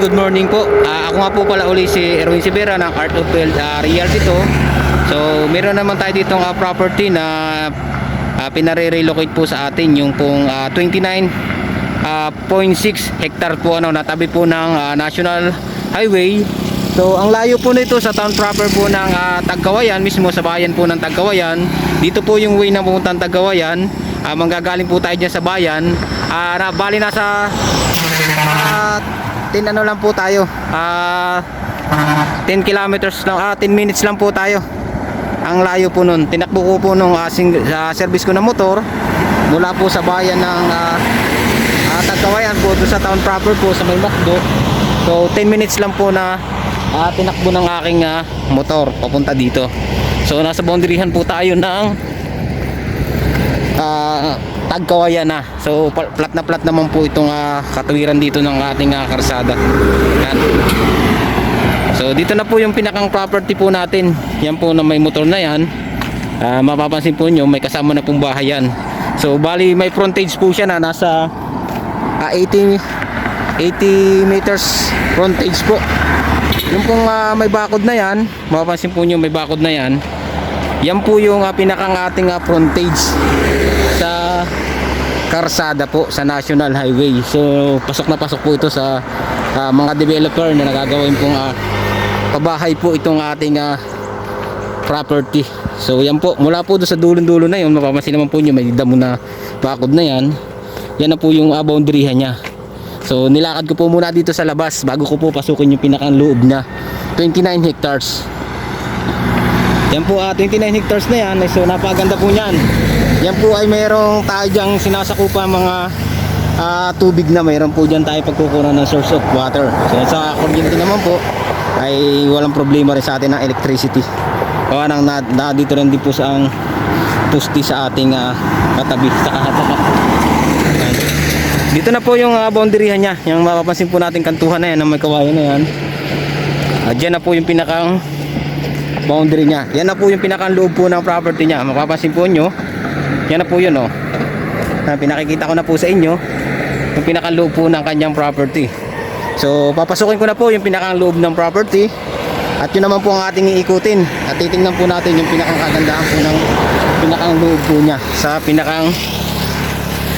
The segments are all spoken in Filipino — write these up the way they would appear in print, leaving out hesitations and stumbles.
good morning po. Ako nga po pala uli si Erwin Sivera ng Art of Realty to. So, meron naman tayo ditong property na pinare-relocate po sa atin yung pong 29.6 hectare po natabi po ng National Highway. So, ang layo po nito sa town proper po ng Tagkawayan, mismo sa bayan po ng Tagkawayan. Dito po yung way na pupuntang Tagkawayan. Manggagaling po tayo dyan sa bayan. Bali nasa 10 ano lang po tayo, 10 kilometers lang, 10 minutes lang po tayo. Ang layo po nun. Tinakbo ko po nung service ko ng motor mula po sa bayan ng Tagkawayan po doon sa town proper po sa may Macdo. So 10 minutes lang po na tinakbo ng aking motor papunta dito. So nasa boundaryhan po tayo ng Tagkawayan na. So plat na plat naman po itong katuwiran dito ng ating karsada. Yan. So dito na po yung pinakang property po natin. Yan po na may motor na yan. Mapapansin po nyo may kasama na pong bahay yan. So bali may frontage po siya na nasa 80 meters frontage po. Yung pong may bakod na yan, mapapansin po nyo may bakod na yan. Yan po yung pinakang ating frontage sa karsada po sa National Highway. So pasok na pasok po ito sa mga developer na nagagawin pong pabahay po itong ating property. So yan po, mula po doon sa dulon-dulo na yun, mapapansin naman po nyo may damo na bakod na yan. Yan na po yung boundaryhan niya. So nilakad ko po muna dito sa labas bago ko po pasukin yung pinakang loob na 29 hectares. Yan po 29 hectares na yan. So napakaganda po niyan. Yan po ay mayroong tayo dyang sinasakupa mga tubig na mayroon po dyan tayo pagkukunan ng source of water. So sa kuryente naman po ay walang problema rin sa atin ng electricity. Kaya nang dito rin din po sa ang pusti sa ating katabi sa kahatapat. Dito na po yung boundaryhan niya. Yung mapapansin po natin kantuhan na yan na may kawayan na yan. Diyan na po yung pinakang boundary niya. Yan na po yung pinakang loob po ng property niya. Mapapansin po nyo, yan na po yun pinakikita ko na po sa inyo yung pinakang loob po ng kanyang property. So papasukin ko na po yung pinakang loob ng property. At yun naman po ang ating iikutin. At titingnan po natin yung pinakang kagandahan po ng pinakang loob po niya sa pinakang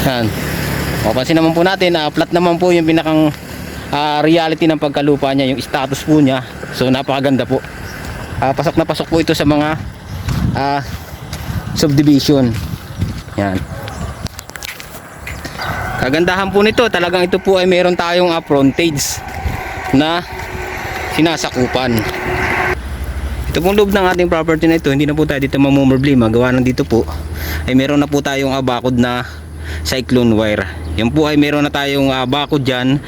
yan. Mapapansin naman po natin flat naman po yung pinakang reality ng pagkalupa niya, yung status po niya. So napakaganda po. Pasok na pasok po ito sa mga subdivision. Yan. Kagandahan po nito, talagang ito po ay meron tayong frontage na sinasakupan. Ito pong loob ng ating property na ito, hindi na po tayo dito mamumroblema. Gawa ng dito po ay meron na po tayong bakod na cyclone wire. Yan po ay meron na tayong bakod dyan.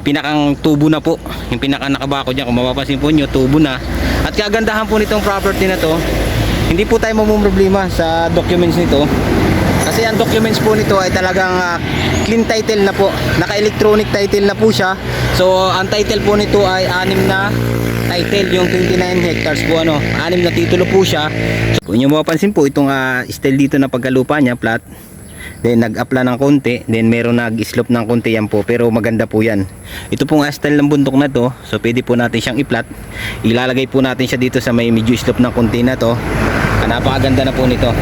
Pinakang tubo na po. Yung pinakang nakabakod dyan, kung mapapansin po nyo, tubo na. At kagandahan po nitong property na to, hindi po tayo mamumroblema sa documents nito. Kasi ang documents po nito ay talagang clean title na po. Naka-electronic title na po siya. So ang title po nito ay 6 na title, yung 29 hectares po 6 na titulo po siya. So, kung nyo mapapansin po itong style dito na pagkalupa niya, flat. Then nag-upla ng konti, then meron nag-slope ng konti yan po, pero maganda po yan. Ito pong style ng bundok na to, so pwede po natin siyang i-flat. Ilalagay po natin siya dito sa may medyo slope ng konti na to. Napakaganda na po nito.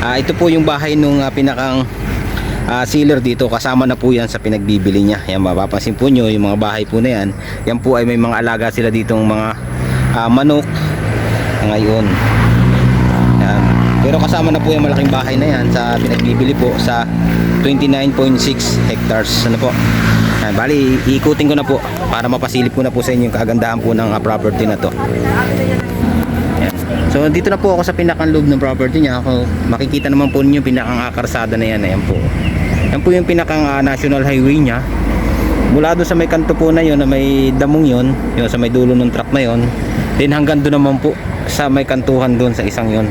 Ito po yung bahay nung pinakang sealer dito, kasama na po yan sa pinagbibili niya. Yan, mapapansin po nyo yung mga bahay po na yan. Yan po ay may mga alaga sila ditong mga manok ngayon. Yan. Pero kasama na po yung malaking bahay na yan sa pinagbibili po sa 29.6 hectares. Ano po? Yan, bali iikutin ko na po para mapasilip ko na po sa inyo yung kagandahan po ng property na to. Yan. So dito na po ako sa pinakang loob ng property niya. Makikita naman po ninyo yung pinakang karsada na yan. Ayan po. Yan po yung pinakang national highway niya. Mula doon sa may kanto po na yun, na may damong yun, yung sa may dulo ng truck na yun. Then hanggang doon naman po sa may kantuhan doon sa isang yun.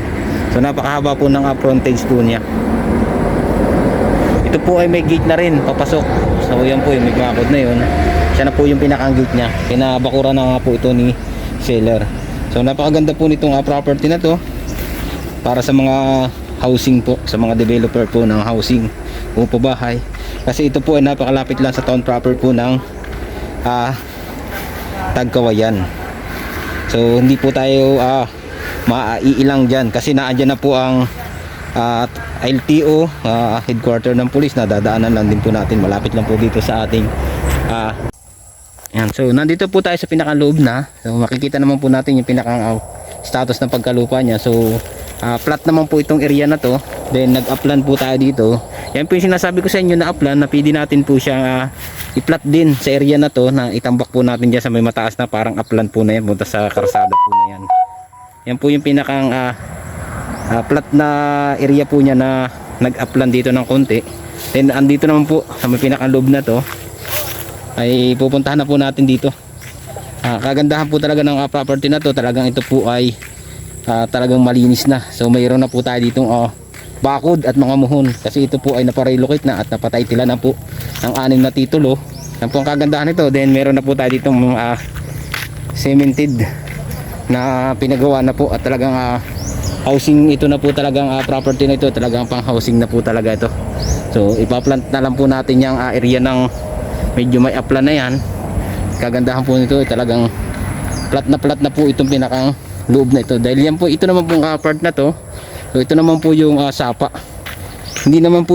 So napakahaba po ng frontage po niya. Ito po ay may gate na rin papasok. So yan po yung may bakod na yun. Siya na po yung pinakang gate niya. Pinabakura na nga po ito ni seller. So napakaganda po nitong property na to para sa mga housing po, sa mga developer po ng housing o pabahay. Kasi ito po ay napakalapit lang sa town proper po ng Tagkawayan. So hindi po tayo maiilang dyan kasi naandyan na po ang LTO, headquarter ng police, na dadaanan lang din po natin, malapit lang po dito sa ating yan. So nandito po tayo sa pinakaloob na, so makikita naman po natin yung pinakang status ng pagkalupa niya. So flat naman po itong area na to, then nag-upland po tayo dito. Yan po yung sinasabi ko sa inyo na upland, na pwede natin po siya i-plat din sa area na to, na itambak po natin dyan sa may mataas na parang upland po na yan, punta sa karsada po na yan. Yan po yung pinakang flat na area po niya na nag-upland dito ng konti. Then andito naman po sa may pinakang loob na to ay pupuntahan na po natin dito. Kagandahan po talaga ng property na to, talagang ito po ay talagang malinis na. So mayroon na po tayo ditong bakod at mga muhon, kasi ito po ay naparelocate na at napataytilan na po ng 6 na titulo. Yan po ang kagandahan nito. Then meron na po tayo ditong cemented na pinagawa na po, at talagang housing ito na po, talagang property na ito, talagang pang housing na po talaga ito. So ipaplant na lang po natin yung area ng medyo may upland na yan. Kagandahan po nito talagang plat na po itong pinakang loob na ito, dahil yan po, ito naman pong part na to. So ito naman po yung sapa, hindi naman po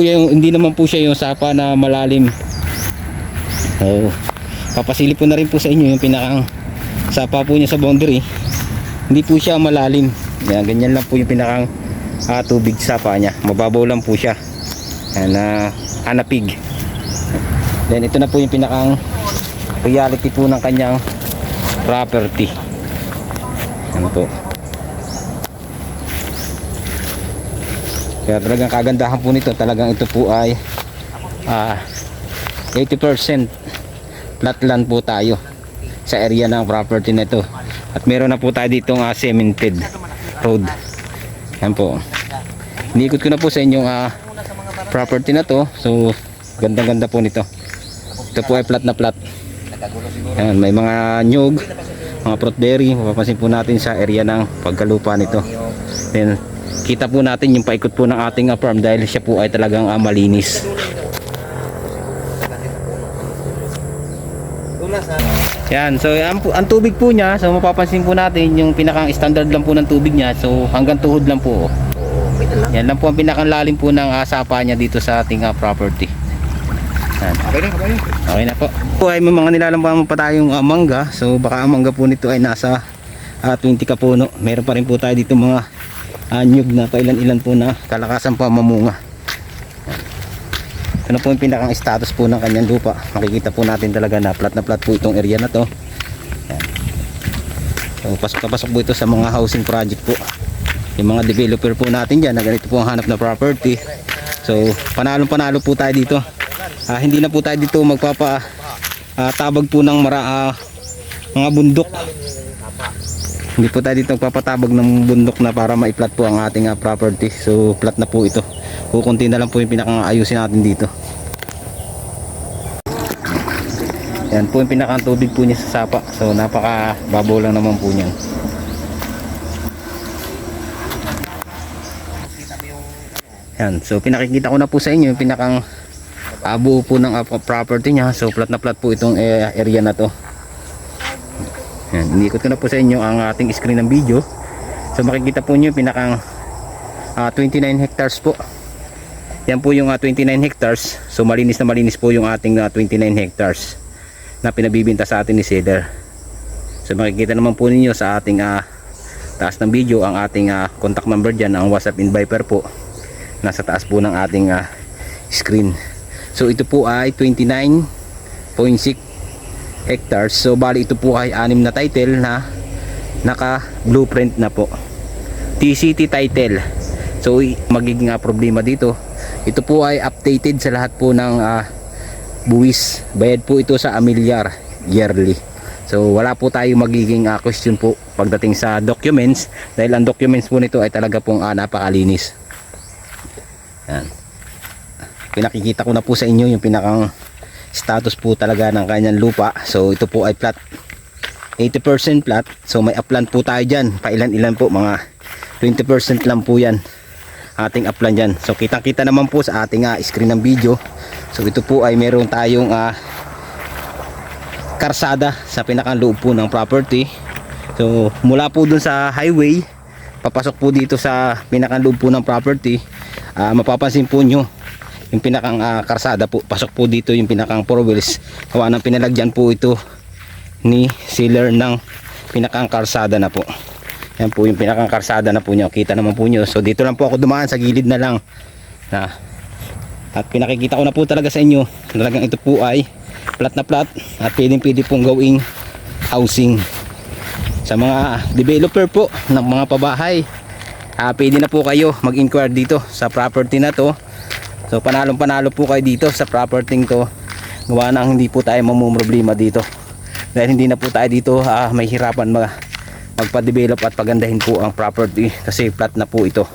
siya yung sapa na malalim. So papasilip po na rin po sa inyo yung pinakang sapa po niya sa boundary, hindi po siya malalim. Yan, ganyan lang po yung pinakang tubig sapa niya, mababaw lang po siya. Yan, anapig. Then ito na po yung pinakang reality po ng kanyang property. Yan po. Kaya talagang kagandahan po nito, talagang ito po ay 80% flatland po tayo sa area ng property na ito. At meron na po tayo ditong cemented road. Yan po. Inikot ko na po sa inyong property na to. So ganda-ganda po nito. Ito po ay flat na flat. Yan, may mga nyug, mga fruit berry, mapapansin po natin sa area ng pagkalupa nito. Then kita po natin yung paikot po ng ating farm, dahil siya po ay talagang malinis. Yan, so ang tubig po niya, so mapapansin po natin yung pinakang standard lang po ng tubig niya, so hanggang tuhod lang po. Yan lang po ang pinakang lalim po ng sapa niya dito sa ating property. Yan. Okay na po. Po ay may mga nilalampan pa tayong mangga, so baka ang mangga po nito ay nasa 20 kapuno. Meron pa rin po tayo dito mga nyug na pailan-ilan po na kalakasan pa mamunga. Ito na po yung pinakang status po ng kanyang lupa. Makikita po natin talaga na plat po itong area na to. Yan. So pasok po ito sa mga housing project po, yung mga developer po natin dyan na ganito po ang hanap na property. So panalo po tayo dito. Hindi na po tayo dito magpapatabag po ng mga bundok. Hindi po tayo dito magpapatabag ng bundok na para maiplat po ang ating property. So plat na po ito. Kukunti na lang po yung pinakaayusin natin dito. Yan po yung pinakang tubig po niya sa sapa. So napaka babaw lang naman po niyan. Yan, so pinakikita ko na po sa inyo yung pinakang buo po ng property niya. So plat na plat po itong area na to. Yan, inikot ko na po sa inyo ang ating screen ng video. So makikita po niyo yung pinakang 29 hectares po. Yan po yung 29 hectares. So malinis na malinis po yung ating 29 hectares na pinabibinta sa atin ni seller. So makikita naman po ninyo sa ating taas ng video ang ating contact number dyan, ang WhatsApp and Viber po. Nasa taas po ng ating screen. So ito po ay 29.6 hectares. So bali ito po ay 6 na title na naka blueprint na po. TCT title. So magiging problema dito, ito po ay updated sa lahat po ng buwis. Bayad po ito sa amilyar yearly. So wala po tayo magiging question po pagdating sa documents, dahil ang documents po nito ay talaga pong napakalinis. Yan. Pinakikita ko na po sa inyo yung pinakang status po talaga ng kanyang lupa. So ito po ay flat, 80% flat. So may upland po tayo dyan, pailan-ilan po, mga 20% lang po yan ating upland dyan. So kitang kita naman po sa ating screen ng video. So ito po ay meron tayong karsada sa pinakaloob po ng property. So mula po dun sa highway papasok po dito sa pinakaloob po ng property, mapapansin po nyo yung pinakang karsada po, pasok po dito yung pinakang 4 wheels. Gawa ng pinalagyan po ito ni sealer ng pinakang karsada na po. Yan po yung pinakang karsada na po nyo, kita naman po nyo. So dito lang po ako dumaan, sa gilid na lang at pinakikita ko na po talaga sa inyo, talagang ito po ay plat na plat at pwede pong gawing housing. Sa mga developer po ng mga pabahay, pwede na po kayo mag-inquire dito sa property na to. So panalong panalo po kayo dito sa property to, gawa nang hindi po tayo mamumroblema dito, dahil hindi na po tayo dito may hirapan magpa-develop at pagandahin po ang property kasi plat na po ito.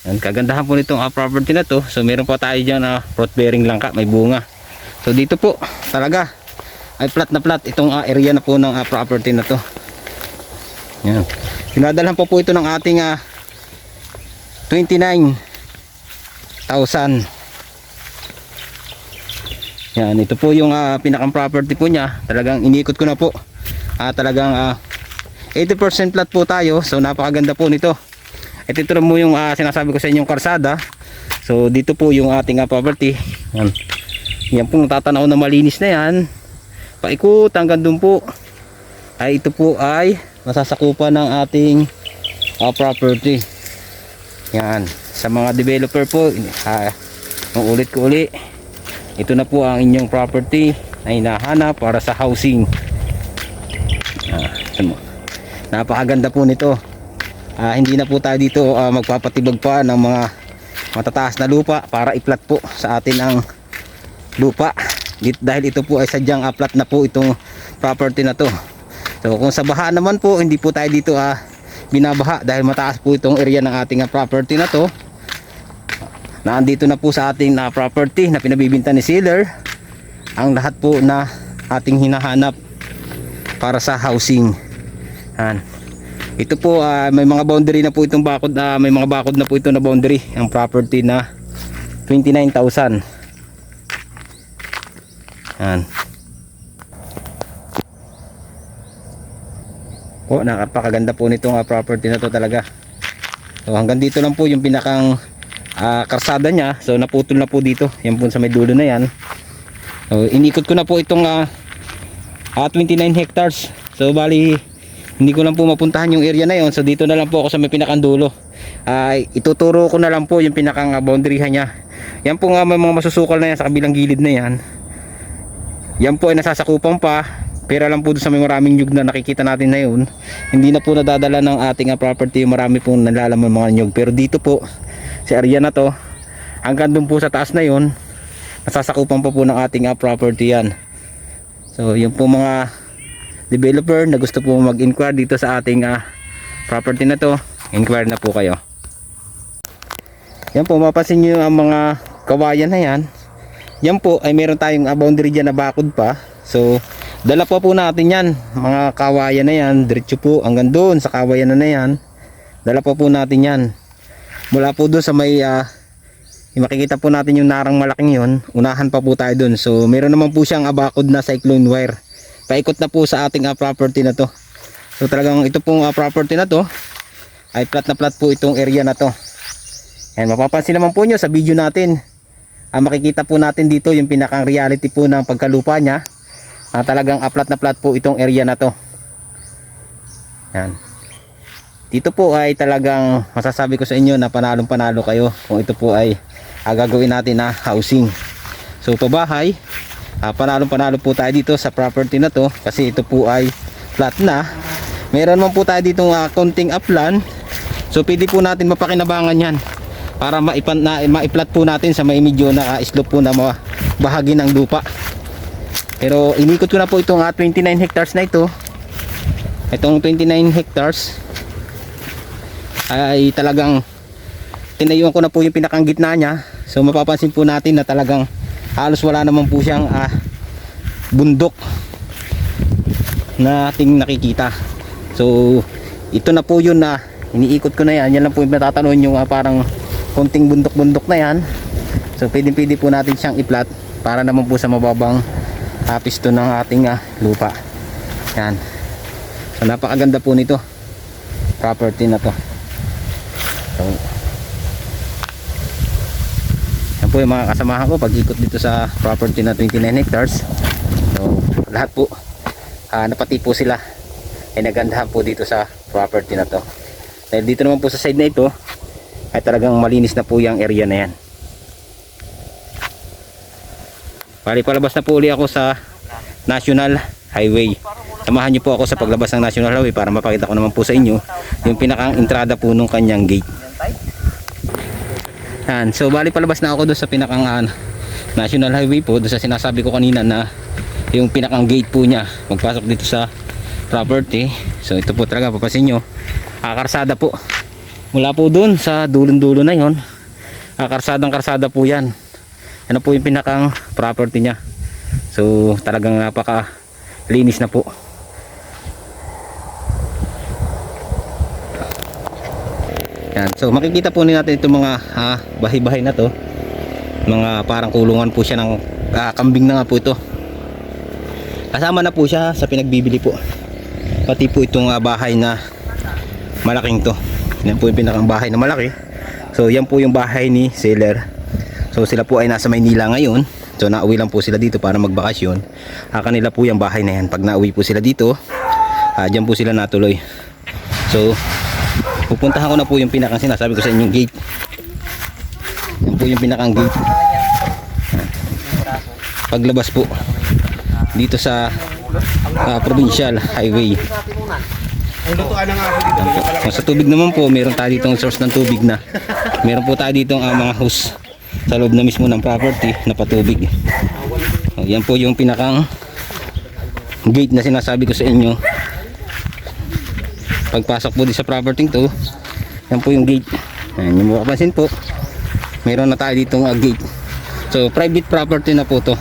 Yan, kagandahan po nitong property na to. So meron pa tayo dyan fruit bearing langka, may bunga. So dito po talaga ay plat na plat itong area na po ng property na to. Yan, pinadalhan po ito ng ating 29,000. Yan, ito po yung pinakang property po niya. Talagang inikot ko na po, talagang 80% plat po tayo. So napakaganda po nito. Ito mo yung sinasabi ko sa inyong karsada. So dito po yung ating property. Yan. Yan po natatanaw na malinis na yan. Paikot hanggang dun po ay ito po ay masasakupan ng ating property. Yan. Sa mga developer po, ulit ko uli, ito na po ang inyong property na hinahanap para sa housing. Napakaganda po nito. Hindi na po tayo dito magpapatibag pa ng mga matataas na lupa para i-plat po sa atin ang lupa, dahil ito po ay sadyang plat na po itong property na to. So kung sa baha naman po, hindi po tayo dito binabaha dahil mataas po itong area ng ating property na to. Naandito na po sa ating property na pinabibinta ni seller ang lahat po na ating hinahanap para sa housing. Ito po may mga boundary na po itong bakod, may mga bakod na po ito na boundary ang property na 29,000. Po, napakaganda po nitong property na to talaga. So hanggang dito lang po yung pinakang karsada niya. So naputol na po dito, yan po sa may dulo na yan. So inikot ko na po itong 29 hectares. So bali hindi ko lang po mapuntahan yung area na yon. So dito na lang po ako sa may pinakandulo. Ituturo ko na lang po yung pinakang boundary niya. Yan po nga may mga masusukal na yan sa kabilang gilid na yan. Yan po ay nasasakupan pa. Pero lang po doon sa may maraming nyug na nakikita natin na yun, hindi na po nadadala ng ating property. Marami pong nalalaman mga nyug. Pero dito po sa area na to, hanggang doon po sa taas na yun, nasasakupan pa po ng ating property yan. So yung po mga developer na gusto po mag-inquire dito sa ating property na to, inquire na po kayo. Yan po, mapapansin nyo ang mga kawayan na yan. Yan po ay meron tayong boundary dyan na bakod pa. So dala po natin yan, mga kawayan na yan, diretso po hanggang doon sa kawayan na yan. Dala po natin yan mula po doon sa may makikita po natin yung narang malaking yon, unahan pa po tayo doon. So meron naman po siyang bakod na cyclone wire, paikot na po sa ating property na to. So talagang ito pong property na to ay plat na plat po itong area na to. And mapapansin naman po nyo sa video natin, makikita po natin dito yung pinakang reality po ng pagkalupa nya. Talagang plat na plat po itong area na to. Yan. Dito po ay talagang masasabi ko sa inyo na panalong panalo kayo kung ito po ay gagawin natin na housing. So pabahay, panalong panalo po tayo dito sa property na to kasi ito po ay flat na. Meron man po tayo ditong konting upland, so pwede po natin mapakinabangan yan para maiplat po natin sa may medyo na slope po na bahagi ng lupa. Pero inikot ko na po itong 29 hectares na ito. Itong 29 hectares ay talagang tinayuan ko na po yung pinakang gitna niya. So mapapansin po natin na talagang halos wala naman po siyang bundok na ating nakikita. So ito na po yun na iniikot ko na yan. Yan lang po yung natatanong yung parang konting bundok-bundok na yan. So pwede po natin siyang i-plot para naman po sa mababang piston ng ating lupa. Yan. So napakaganda po nito property na to. So yan po yung mga kasamahan ko pag ikot dito sa property na 29 hectares. So lahat po napati po sila ay nagandahan po dito sa property na to. Dahil dito naman po sa side na ito ay talagang malinis na po yung area na yan. Bali palabas na po uli ako sa National Highway. Samahan niyo po ako sa paglabas ng National Highway para mapakita ko naman po sa inyo yung pinakang entrada po nung kanyang gate. Yan. So bali palabas na ako doon sa pinakang National Highway po, doon sa sinasabi ko kanina na yung pinakang gate po niya magpasok dito sa property. So ito po talaga papasin nyo, karsada po mula po doon sa dulon-dulo na yon, karsada po yan. Ano po yung pinakang property niya. So talagang napaka linis na po. Yan. So makikita po natin itong mga bahay-bahay na to, mga parang kulungan po siya ng kambing na nga po ito. Kasama na po siya sa pinagbibili po, pati po itong bahay na malaking to. Yan po yung pinakang bahay na malaki. So yan po yung bahay ni seller. So sila po ay nasa Maynila ngayon. So nauwi lang po sila dito para magbakasyon. Kanila po yung bahay na yan. Pag nauwi po sila dito, dyan po sila natuloy. So pupuntahan ko na po yung pinakang sinasabi ko sa inyong gate. Yan po yung pinakang gate. Paglabas po dito sa Provincial Highway. Sa tubig naman po, meron tayo ditong source ng tubig na. Meron po tayo ditong mga hose sa loob na mismo ng property na patubig. Yan po yung pinakang gate na sinasabi ko sa inyo. Pagpasok po din sa property to, yan po yung gate. Yan yung mapapansin po, meron na tayo ditong gate. So private property na po to.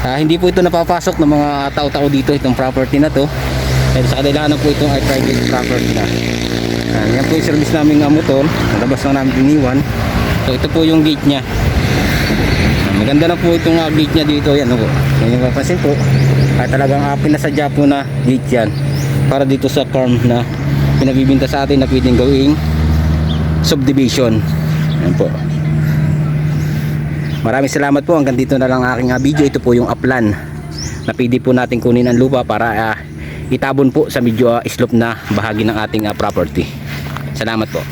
Hindi po ito napapasok ng mga tao-tao dito, itong property na to. Dahil sa kanila na po itong ay private property na. Yan po yung service namin ng motor, nalabas na namin iniwan. So ito po yung gate nya. Maganda na po itong gate nya dito. Yan po, yan yung mapapansin po. Talagang pinasadya po na gate yan para dito sa farm na pinabibinta sa atin na pwedeng gawing subdivision. Yan po. Maraming salamat po. Hanggang dito na lang aking video. Ito po yung upland na pwede po natin kunin ang lupa para itabon po sa medyo slope na bahagi ng ating property. Salamat po.